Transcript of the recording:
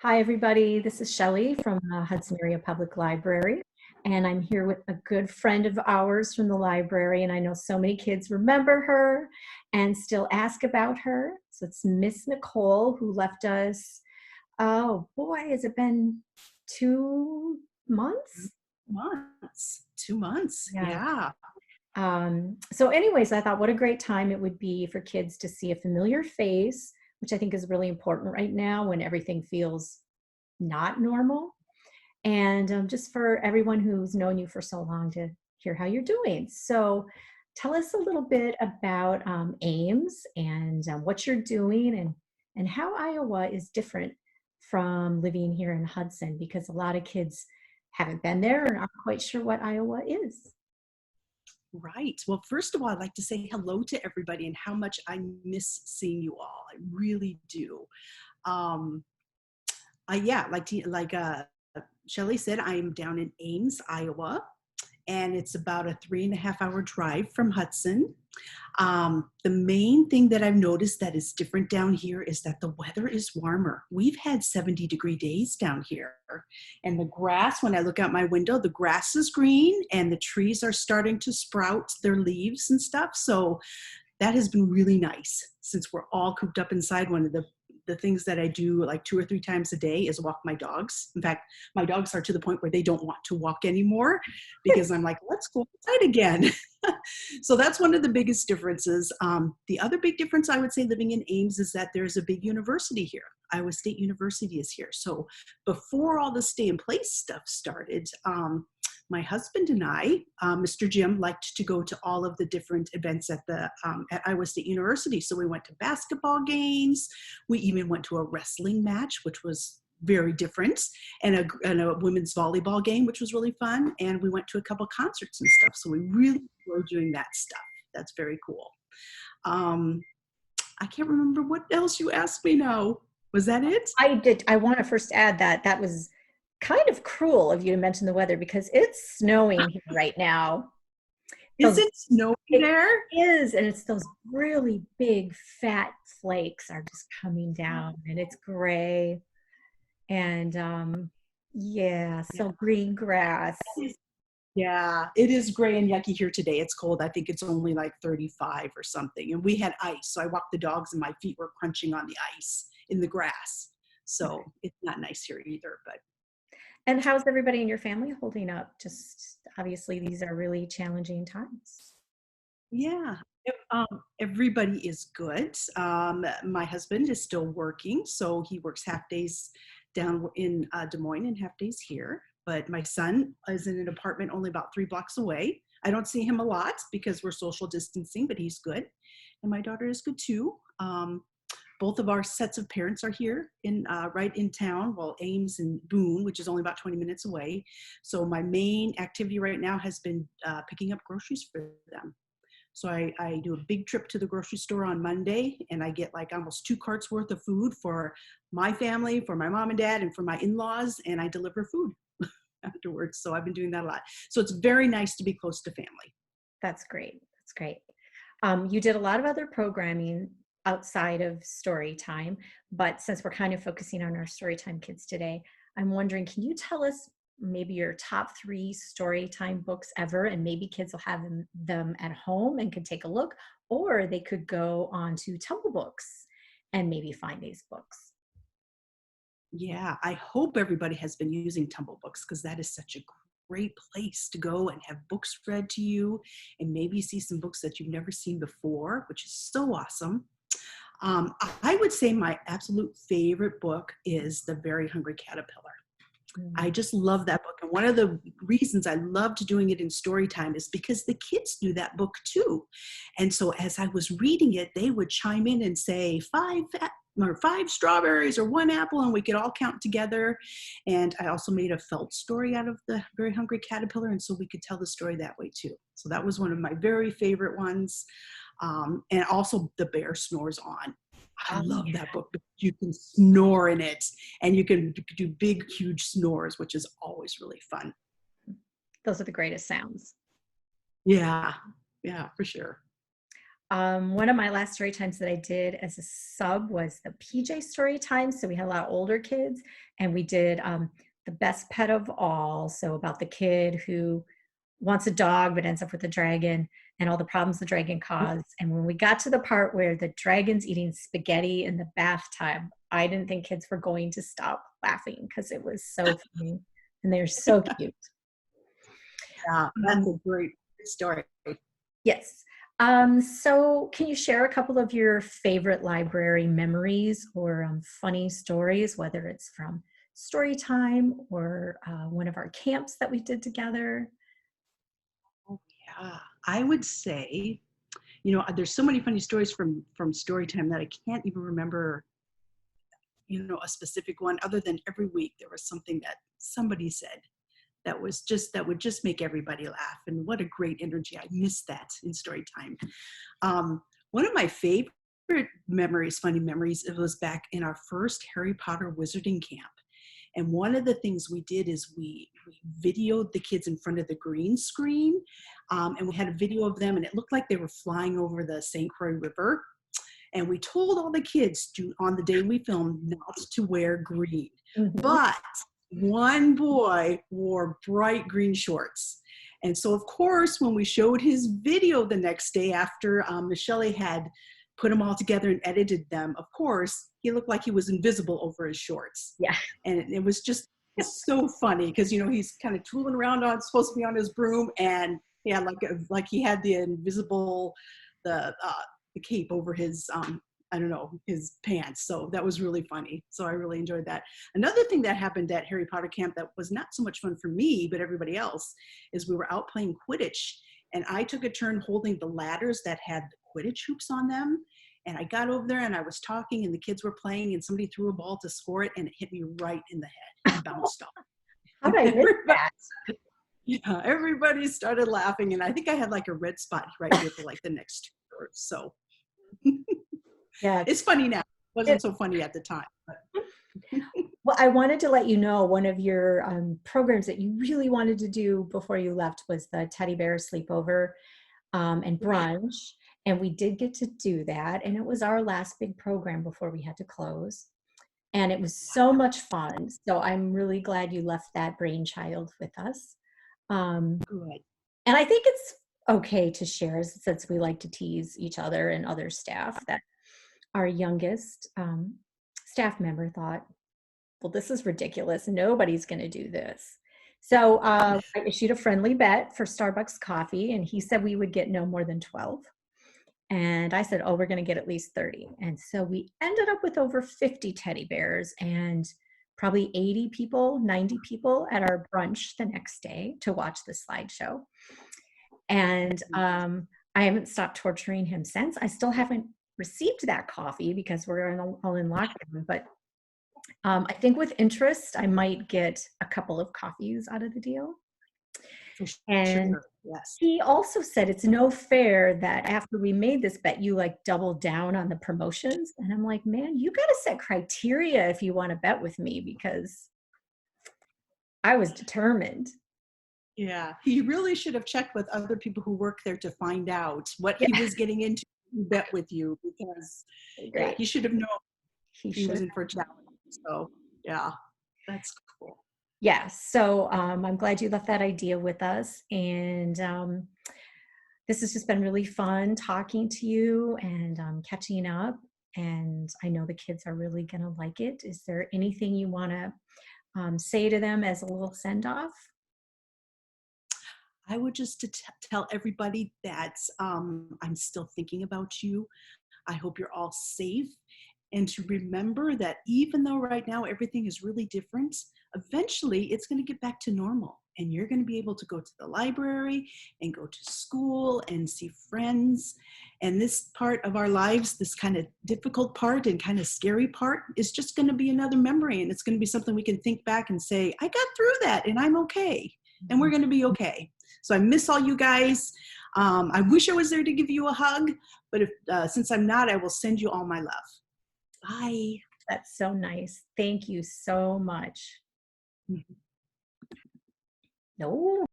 Hi, everybody. This is Shelley from the Hudson Area Public Library, and I'm here with a good friend of ours from the library, and I know so many kids remember her and still ask about her. So it's Miss Nicole, who left us, oh boy, has it been 2 months? Months, 2 months. Yeah. Yeah, So anyways, I thought what a great time it would be for kids to see a familiar face, which I think is really important right now when everything feels not normal. And just for everyone who's known you for so long to hear how you're doing. So tell us a little bit about Ames and what you're doing and how Iowa is different from living here in Hudson, because a lot of kids haven't been there and aren't quite sure what Iowa is. right. Well, first of all, I'd like to say hello to everybody and how much I miss seeing you all. I really do. Um, yeah, Shelley said, I am down in Ames, Iowa, and it's about a 3.5 hour drive from Hudson. The main thing that I've noticed that is different down here is that the weather is warmer. We've had 70-degree days down here. And the grass, when I look out my window, the grass is green and the trees are starting to sprout their leaves and stuff. So that has been really nice since we're all cooped up inside. One of the things that I do like 2 or 3 times a day is walk my dogs. In fact, my dogs are to the point where they don't want to walk anymore because I'm like, let's go outside again. So that's one of the biggest differences. The other big difference I would say living in Ames is that there's a big university here. Iowa State University is here. So before all the stay in place stuff started, my husband and I, Mr. Jim, liked to go to all of the different events at at Iowa State University. So we went to basketball games. We even went to a wrestling match, which was very different, and a women's volleyball game, which was really fun. And we went to a couple concerts and stuff. So we really enjoyed doing that stuff. That's very cool. Um, I can't remember what else you asked me now. Was that it? I want to first add that that was kind of cruel of you to mention the weather because it's snowing here right now. Is Those it snowing It there? is, and it's those really big fat flakes are just coming down, and it's gray, and yeah, so green grass. Yeah, it is gray and yucky here today. It's cold. I think it's only like 35 or something. And we had ice. So I walked the dogs and my feet were crunching on the ice in the grass. So it's not nice here either. But And how's everybody in your family holding up? Just obviously these are really challenging times. yeah, everybody is good. My husband is still working. So he works half days down in Des Moines and half days here. But my son is in an apartment only about 3 blocks away. I don't see him a lot because we're social distancing, but he's good. And my daughter is good too. Both of our sets of parents are here in right in town, well, Ames and Boone, which is only about 20 minutes away. So my main activity right now has been picking up groceries for them. So I do a big trip to the grocery store on Monday, and I get like almost 2 carts worth of food for my family, for my mom and dad, and for my in-laws, and I deliver food afterwards. So I've been doing that a lot. So it's very nice to be close to family. That's great. That's great. You did a lot of other programming outside of story time, but since we're kind of focusing on our story time kids today, I'm wondering, can you tell us maybe your top 3 story time books ever? And maybe kids will have them at home and can take a look, or they could go on to Tumble Books and maybe find these books. Yeah, I hope everybody has been using Tumble Books because that is such a great place to go and have books read to you and maybe see some books that you've never seen before, which is so awesome. I would say my absolute favorite book is The Very Hungry Caterpillar. I Mm. just love that book. And one of the reasons I loved doing it in story time is because the kids knew that book too. And so as I was reading it, they would chime in and say 5 strawberries or 1 apple, and we could all count together. And I also made a felt story out of The Very Hungry Caterpillar. And so we could tell the story that way too. So that was one of my very favorite ones. And also The Bear Snores On. I Oh, love yeah. that book because you can snore in it and you can do big, huge snores, which is always really fun. Those are the greatest sounds. Yeah, yeah, for sure. One of my last story times that I did as a sub was the PJ story time. So we had a lot of older kids, and we did the best pet of all. So about the kid who wants a dog but ends up with a dragon and all the problems the dragon caused. And when we got to the part where the dragon's eating spaghetti in the bathtub, I didn't think kids were going to stop laughing because it was so funny and they're so cute. Yeah, that's a great story. Yes. So can you share a couple of your favorite library memories or funny stories, whether it's from story time or one of our camps that we did together? Oh, yeah. I would say, there's so many funny stories from story time that I can't even remember, a specific one other than every week there was something that somebody said that would just make everybody laugh. And what a great energy. I miss that in story time. One of my favorite memories, funny memories, it was back in our first Harry Potter wizarding camp. And one of the things we did is we videoed the kids in front of the green screen. And we had a video of them, and it looked like they were flying over the St. Croix River. And we told all the kids on the day we filmed not to wear green. Mhm. But one boy wore bright green shorts. And so, of course, when we showed his video the next day after Michelle had put them all together and edited them, of course, he looked like he was invisible over his shorts. Yeah. And it was just so funny because, he's kind of tooling around supposed to be on his broom. And yeah, like he had the invisible, the cape over his I don't know, his pants. So that was really funny. So I really enjoyed that. Another thing that happened at Harry Potter camp that was not so much fun for me, but everybody else, is we were out playing Quidditch, and I took a turn holding the ladders that had the Quidditch hoops on them. And I got over there and I was talking and the kids were playing and somebody threw a ball to score it and it hit me right in the head and bounced off. How did I miss that? Yeah, everybody started laughing, and I think I had like a red spot right here for like the next 2 hours. So Yeah. it's funny now. It wasn't It, so funny at the time. But. well, I wanted to let you know one of your programs that you really wanted to do before you left was the teddy bear sleepover and brunch. And we did get to do that. And it was our last big program before we had to close. And it was so much fun. So I'm really glad you left that brainchild with us. Good. And I think it's okay to share, since we like to tease each other and other staff, that our youngest staff member thought, well, this is ridiculous. Nobody's going to do this. So I issued a friendly bet for Starbucks coffee, and he said we would get no more than 12. And I said, oh, we're going to get at least 30. And so we ended up with over 50 teddy bears and probably 80 people, 90 people at our brunch the next day to watch the slideshow. And I haven't stopped torturing him since. I still haven't received that coffee because we're all in lockdown. But I think with interest, I might get a couple of coffees out of the deal. For And sure. Yes. he also said it's no fair that after we made this bet, you like double down on the promotions. And I'm like, man, you got to set criteria if you want to bet with me, because I was determined. Yeah. He really should have checked with other people who work there to find out what Yeah, he was getting into to bet with you, because yeah, great. he should have known He he was should. in for a challenge. So yeah, that's cool. Yeah. So I'm glad you left that idea with us. And this has just been really fun talking to you and catching up. And I know the kids are really going to like it. Is there anything you want to say to them as a little send off? I would just tell everybody that I'm still thinking about you. I hope you're all safe. And to remember that even though right now everything is really different, eventually it's going to get back to normal. And you're going to be able to go to the library and go to school and see friends. And this part of our lives, this kind of difficult part and kind of scary part, is just going to be another memory. And it's going to be something we can think back and say, I got through that and I'm okay. And we're going to be okay. So I miss all you guys. I wish I was there to give you a hug, but since I'm not, I will send you all my love. Bye. That's so nice. Thank you so much. Mhm. No.